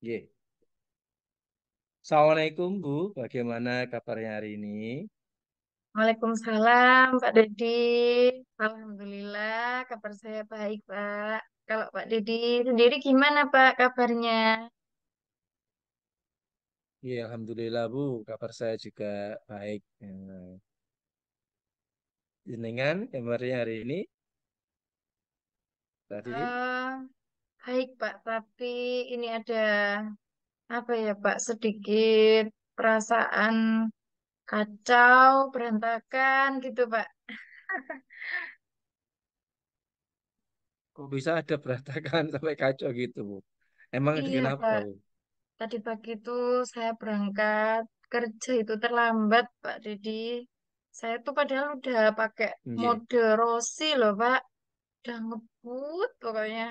Ye. Assalamualaikum Bu, bagaimana kabarnya hari ini? Waalaikumsalam, Pak Dedi. Alhamdulillah, kabar saya baik, Pak. Kalau Pak Dedi sendiri gimana, Pak, kabarnya? Ya, Alhamdulillah Bu, kabar saya juga baik. Jenengan kabarnya hari ini tadi? Eh, Baik, Pak. Tapi ini ada apa ya, Pak? Sedikit perasaan kacau, berantakan gitu, Pak. Kok bisa ada berantakan sampai kacau gitu Bu? Emang ada Iya, kenapa Pak. Bu? Tadi pagi itu saya berangkat kerja itu terlambat, Pak Dedi. Saya tuh padahal udah pakai Ye. mode Rossi loh, Pak. Udah ngebut pokoknya.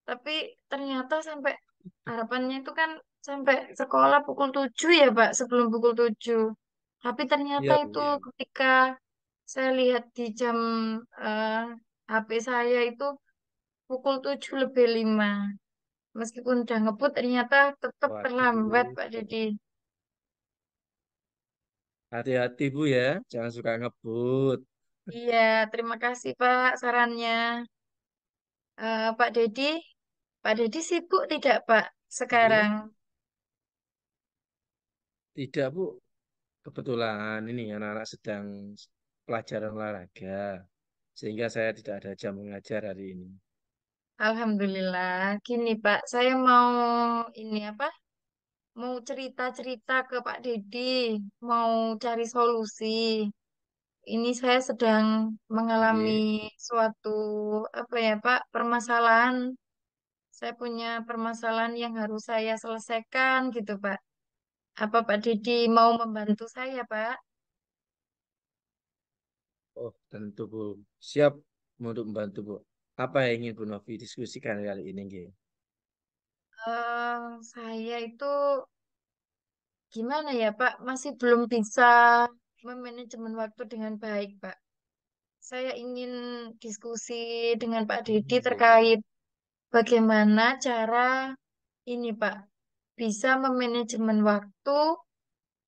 Tapi ternyata sampai harapannya itu kan sampai sekolah pukul 7 ya, Pak, sebelum pukul 7. Tapi ternyata Iya Bu, itu ya. ketika saya lihat di jam eh, HP saya itu pukul 7 lebih 5. Meskipun udah ngebut ternyata tetap Waduh Bu, terlambat, Pak Dedi. hati-hati Bu ya, jangan suka ngebut. Iya, terima kasih Pak sarannya. Pak Dedi, Pak Dedi sibuk tidak Pak Ye. sekarang? Tidak Bu, kebetulan ini anak-anak sedang pelajaran olahraga, sehingga saya tidak ada jam mengajar hari ini. Alhamdulillah. Gini Pak, saya mau ini apa? Mau cerita-cerita ke Pak Dedi, mau cari solusi. Ini saya sedang mengalami Ye. suatu apa ya Pak, permasalahan. Saya punya permasalahan yang harus saya selesaikan gitu Pak. Apa Pak Dedi mau membantu saya Pak? Oh, tentu Bu. Siap untuk membantu Bu. Apa yang ingin Bu Novi diskusikan kali ini, Nggih? Saya itu gimana ya Pak, masih belum bisa memanajemen waktu dengan baik Pak. Saya ingin diskusi dengan Pak Dedi Nggih, nggih. terkait bagaimana cara ini Pak, bisa memanajemen waktu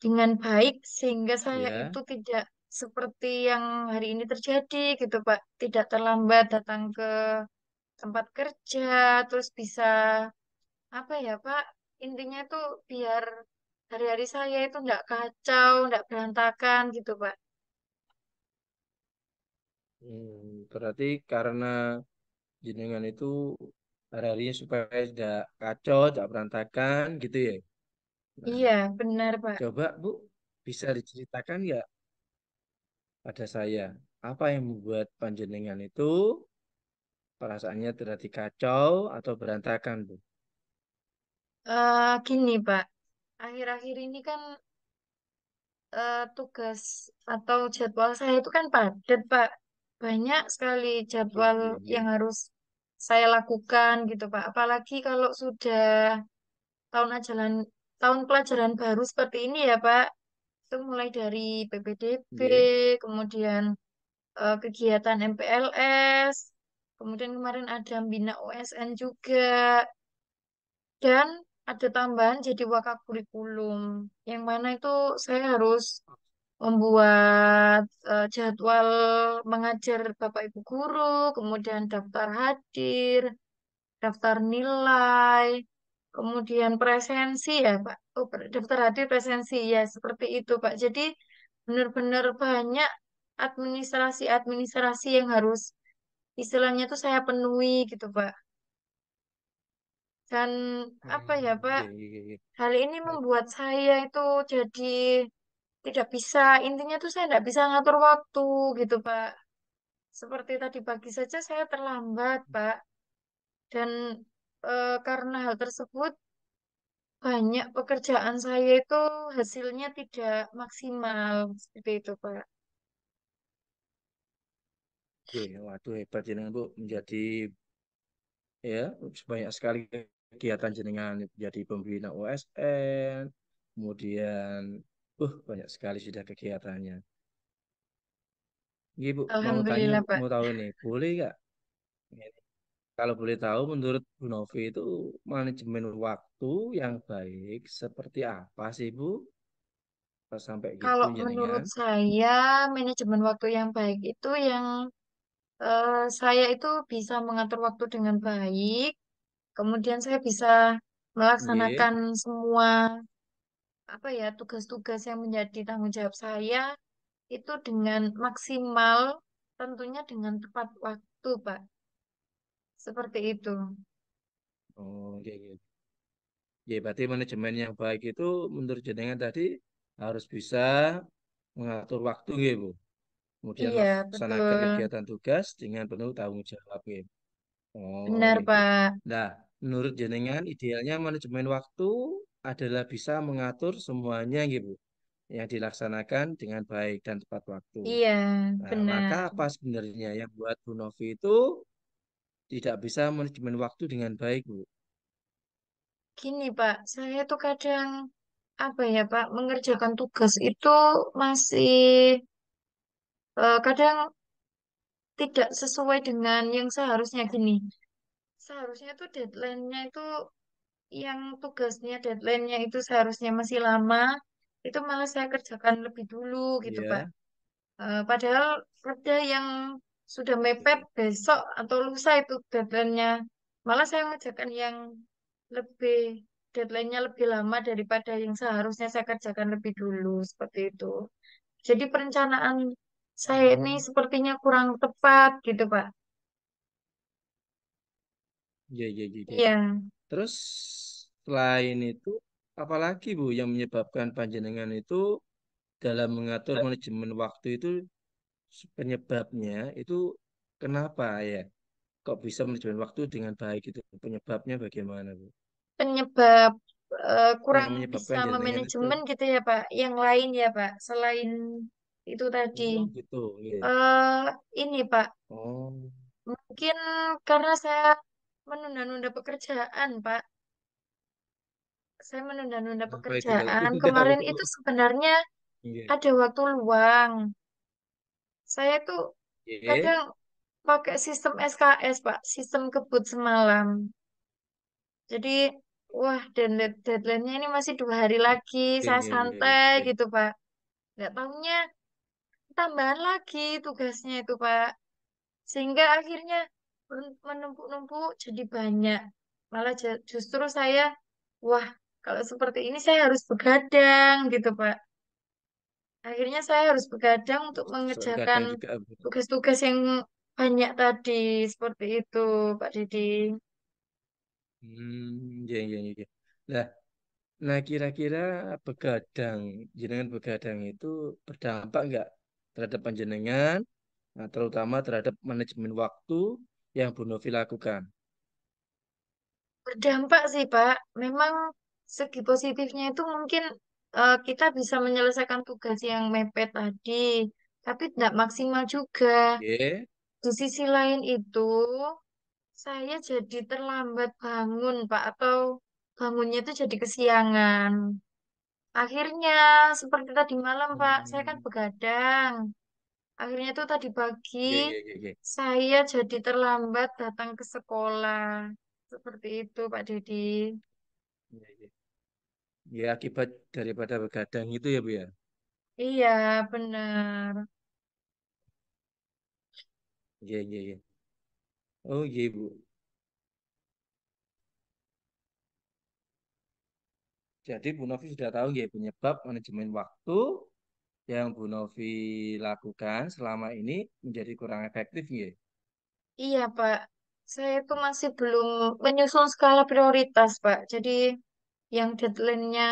dengan baik sehingga saya Ya. itu tidak seperti yang hari ini terjadi gitu Pak. Tidak terlambat datang ke tempat kerja, terus bisa apa ya Pak, intinya tuh biar hari-hari saya itu nggak kacau, nggak berantakan gitu Pak. Berarti karena jenengan itu hari-harinya supaya tidak kacau, tidak berantakan gitu ya. Nah, Iya benar Pak. coba Bu, bisa diceritakan nggak pada saya apa yang membuat panjenengan itu perasaannya terjadi kacau atau berantakan Bu? Gini Pak, akhir-akhir ini kan tugas atau jadwal saya itu kan padat Pak. Banyak sekali Nggih, jadwal nggih, yang nggih. harus saya lakukan gitu Pak. Apalagi kalau sudah tahun ajaran tahun pelajaran baru seperti ini ya Pak. Itu mulai dari PPDB, Nggih. kemudian kegiatan MPLS, kemudian kemarin ada Bina OSN juga, dan ada tambahan jadi wakakurikulum, yang mana itu saya harus membuat jadwal mengajar Bapak Ibu guru, kemudian daftar hadir, daftar nilai, kemudian presensi ya Pak. Oh, daftar hadir presensi ya seperti itu Pak. Jadi benar-benar banyak administrasi-administrasi yang harus istilahnya tuh saya penuhi gitu Pak. Dan apa ya Pak, Nggih, nggih, nggih. hal ini membuat saya itu jadi tidak bisa, intinya tuh saya tidak bisa ngatur waktu gitu Pak. Seperti tadi pagi saja saya terlambat Pak. Dan karena hal tersebut banyak pekerjaan saya itu hasilnya tidak maksimal seperti itu Pak. Oke, waduh hebat jenengan Bu menjadi ya banyak sekali kegiatan jenengan menjadi pembina OSN, kemudian banyak sekali sudah kegiatannya. Ibu mau tanya Alhamdulillah Pak. mau tahu nih, boleh nggak kalau boleh tahu menurut Bu Novi itu manajemen waktu yang baik seperti apa sih Bu? Pas sampai gitu Kalau menurut jenengan. saya, manajemen waktu yang baik itu yang saya itu bisa mengatur waktu dengan baik, kemudian saya bisa Nggih. melaksanakan semua apa ya tugas-tugas yang menjadi tanggung jawab saya itu dengan maksimal, tentunya dengan tepat waktu, Pak. Seperti itu. Oh, iya, iya. Ya, berarti manajemen yang baik itu menurut jenengan tadi harus bisa mengatur waktu nggih, Bu. Kemudian Iya, melaksanakan betul. kegiatan tugas dengan penuh tanggung jawab nggih. Oh, Benar, iya, iya. Pak. Nah, menurut jenengan idealnya manajemen waktu adalah bisa mengatur semuanya gitu, yang dilaksanakan dengan baik dan tepat waktu. Iya, Nah, maka benar. apa sebenarnya yang buat Bu Novi itu tidak bisa manajemen waktu dengan baik, Bu? Gini, Pak, saya tuh kadang apa ya, Pak, mengerjakan tugas itu masih kadang tidak sesuai dengan yang seharusnya gini. Seharusnya tuh deadline-nya itu yang tugasnya deadline-nya itu seharusnya masih lama, itu malah saya kerjakan lebih dulu gitu, Pak. Iya. Padahal ada yang sudah mepet besok atau lusa itu deadline-nya. Malah saya mengerjakan yang lebih deadline-nya lebih lama daripada yang seharusnya saya kerjakan lebih dulu seperti itu. Jadi perencanaan saya ini Hmm. sepertinya kurang tepat gitu, Pak. Iya, iya, iya, iya. Iya, Terus selain itu, apalagi Bu yang menyebabkan panjenengan itu dalam mengatur manajemen waktu itu penyebabnya itu kenapa ya? Kok bisa manajemen waktu dengan baik itu? Penyebabnya bagaimana Bu? penyebab Yang kurang bisa menyebabkan jenengan itu, memanajemen gitu ya, Pak. Yang lain ya, Pak. Selain itu tadi. oh gitu, iya. eh ini, Pak. Oh, Mungkin karena saya menunda-nunda pekerjaan, Pak. Saya menunda-nunda apa itu kalau pekerjaan. tunda Bu? Kemarin itu sebenarnya Iya. ada waktu luang. Saya tuh Iya. kadang pakai sistem SKS, Pak. Sistem kebut semalam. Jadi, wah, dan deadline-nya ini masih 2 hari lagi. Iya, Saya iya, iya, iya, santai iya. gitu, Pak. Nggak tahunya tambahan lagi tugasnya itu, Pak. Sehingga akhirnya menumpuk-numpuk jadi banyak. Malah justru saya, wah, kalau seperti ini saya harus begadang gitu, Pak. Akhirnya saya harus begadang untuk mengerjakan Kadang juga Bu. tugas-tugas yang banyak tadi. Seperti itu, Pak Didi. Iya, iya, iya, iya. Nah, nah, kira-kira begadang, jenengan begadang itu berdampak nggak terhadap panjenengan, nah, terutama terhadap manajemen waktu yang Bu Novi lakukan? Berdampak sih, Pak. Memang segi positifnya itu mungkin kita bisa menyelesaikan tugas yang mepet tadi, tapi tidak maksimal juga. Oke, Di sisi lain itu, saya jadi terlambat bangun, Pak, atau bangunnya itu jadi kesiangan. Akhirnya, seperti tadi malam, Pak, saya kan hmm, begadang. Akhirnya tuh tadi pagi, iya, iya, iya, iya. saya jadi terlambat datang ke sekolah. Seperti itu, Pak Dedi. Iya, iya. Ya, akibat daripada begadang itu ya Bu ya. Iya, benar. Iya, iya, iya. Oh iya Bu. Jadi Bu Novi sudah tahu ya penyebab manajemen waktu yang Bu Novi lakukan selama ini menjadi kurang efektif ya. Iya, Pak. Saya itu masih belum menyusun skala prioritas, Pak. Jadi, yang deadline-nya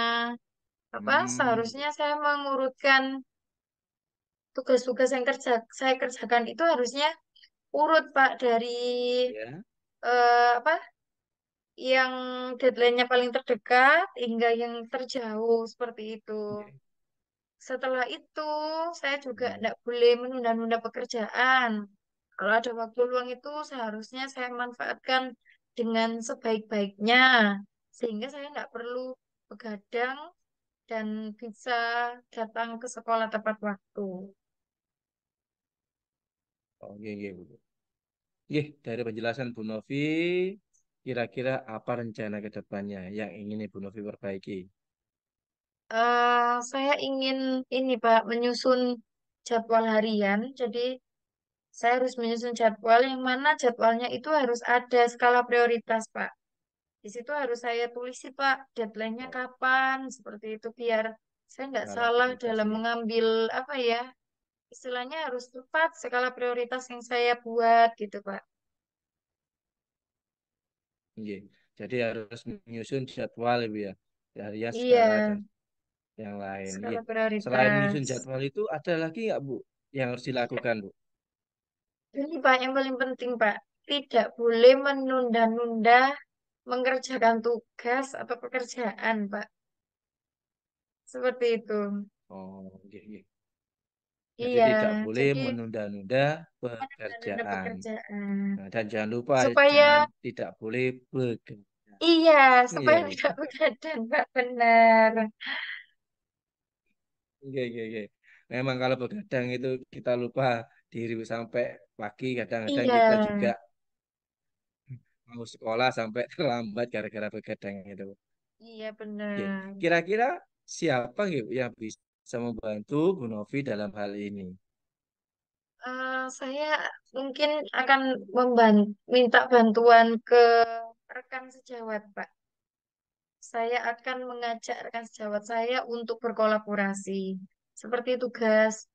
apa? Hmm, Seharusnya saya mengurutkan tugas-tugas yang saya kerjakan itu harusnya urut, Pak, dari ya. apa? Yang deadline-nya paling terdekat hingga yang terjauh seperti itu. Iya. Setelah itu, saya juga Hmm. tidak boleh menunda-nunda pekerjaan. Kalau ada waktu luang itu seharusnya saya manfaatkan dengan sebaik-baiknya, sehingga saya tidak perlu begadang dan bisa datang ke sekolah tepat waktu. Oh iya, iya Bu. Dari penjelasan Bu Novi, kira-kira apa rencana ke depannya yang ingin Ibu Novi perbaiki? Saya ingin ini Pak menyusun jadwal harian. Jadi saya harus menyusun jadwal yang mana jadwalnya itu harus ada skala prioritas Pak. Di situ harus saya tulis sih Pak deadline-nya Oh, kapan seperti itu biar saya nggak skala salah prioritas dalam ya. mengambil apa ya istilahnya harus tepat skala prioritas yang saya buat gitu Pak. Nggih. Jadi harus menyusun jadwal Ibu ya. Harian, skala Iya, dan yang lain. skala Nggih. Selain menyusun prioritas. jadwal itu ada lagi nggak Bu yang harus dilakukan Bu? Ini Pak yang paling penting Pak, tidak boleh menunda-nunda mengerjakan tugas atau pekerjaan Pak. Seperti itu. Oh, nggih, nggih. Jadi Iya, tidak boleh jadi menunda-nunda menunda-nunda pekerjaan. pekerjaan. Nah, dan jangan lupa jangan Supaya, tidak boleh begadang. iya, Iya, supaya Bu. tidak begadang Pak, benar. Iya, iya, iya. Memang kalau begadang itu kita lupa diri sampai pagi, kadang-kadang Iya, kita juga mau sekolah sampai terlambat gara-gara begadang itu. iya Oke. benar. Kira-kira siapa gitu yang bisa membantu Bu Novi dalam hal ini? Saya mungkin akan minta bantuan ke rekan sejawat Pak. Saya akan mengajak rekan sejawat saya untuk berkolaborasi. Seperti tugas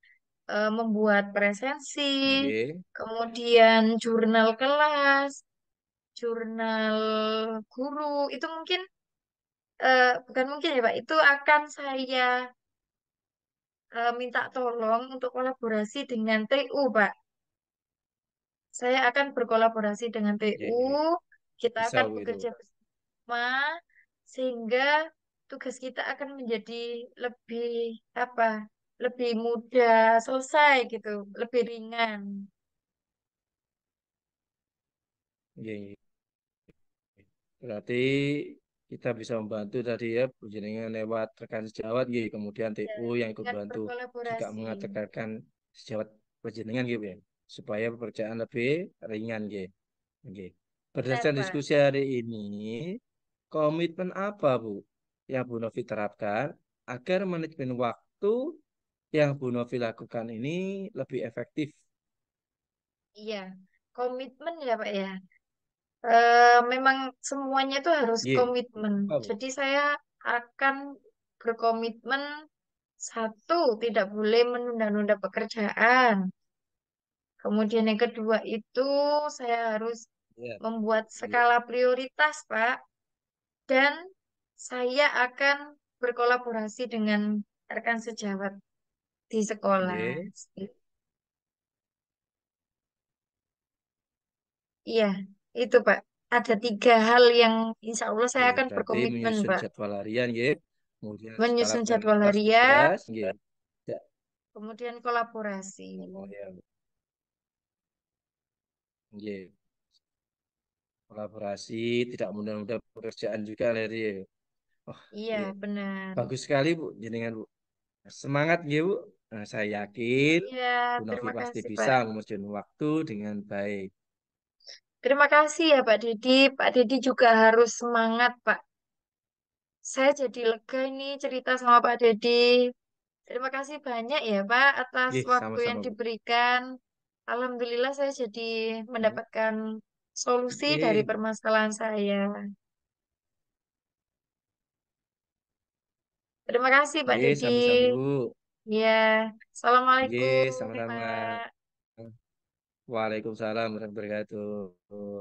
membuat presensi, Oke. kemudian jurnal kelas, jurnal guru, itu mungkin bukan mungkin ya Pak, itu akan saya minta tolong untuk kolaborasi dengan TU Pak. Saya akan berkolaborasi dengan Iya, TU, iya. kita Bisa akan Bu itu. bekerja bersama sehingga tugas kita akan menjadi lebih apa? Lebih mudah selesai gitu, lebih ringan. Iya, iya. Berarti kita bisa membantu tadi ya, jenengan lewat rekan sejawat, gitu. Kemudian Ya, TU yang ikut dengan bantu juga berkolaborasi. mengajarkan sejawat penjenengan gitu ya, supaya pekerjaan lebih ringan gitu. Oke. Benar, Berdasarkan Pak. diskusi hari ini, komitmen apa Bu yang Bu Novi terapkan agar manajemen waktu yang Bu Novi lakukan ini lebih efektif? Iya, komitmen ya, Pak ya. Memang semuanya itu harus Ye, komitmen. apa Bu? Jadi saya akan berkomitmen satu, tidak boleh menunda-nunda pekerjaan. Kemudian yang kedua itu saya harus Ya, membuat ye, skala prioritas, Pak. Dan saya akan berkolaborasi dengan rekan sejawat di sekolah. ye. Iya, itu Pak. Ada tiga hal yang insya Allah saya Ye, akan berarti berkomitmen, menyusun Pak. jadwal harian ye, kemudian skala Menyusun jadwal prioritas harian, tugas ye. Ya, kemudian kolaborasi. oh ya, ye. Kolaborasi tidak mudah-mudah pekerjaan juga dari ye. Oh, Iya, ye. benar. Bagus sekali Bu, jenengan Bu. Semangat ya Bu. Nah, saya yakin Iya, Bu Novi terima pasti kasih, bisa Pak. memanfaatkan waktu dengan baik. Terima kasih ya, Pak Didi. Pak Didi juga harus semangat, Pak. Saya jadi lega ini cerita sama Pak Didi. Terima kasih banyak ya, Pak, atas Ye, waktu yang sama-sama Bu. diberikan. Alhamdulillah saya jadi Hmm. mendapatkan solusi dari Ye, permasalahan saya. Terima kasih, Pak ye, Didi. sama-sama Bu. Ya, Ye, Assalamualaikum nih, sama-sama. Pak. Waalaikumsalam warahmatullahi wabarakatuh.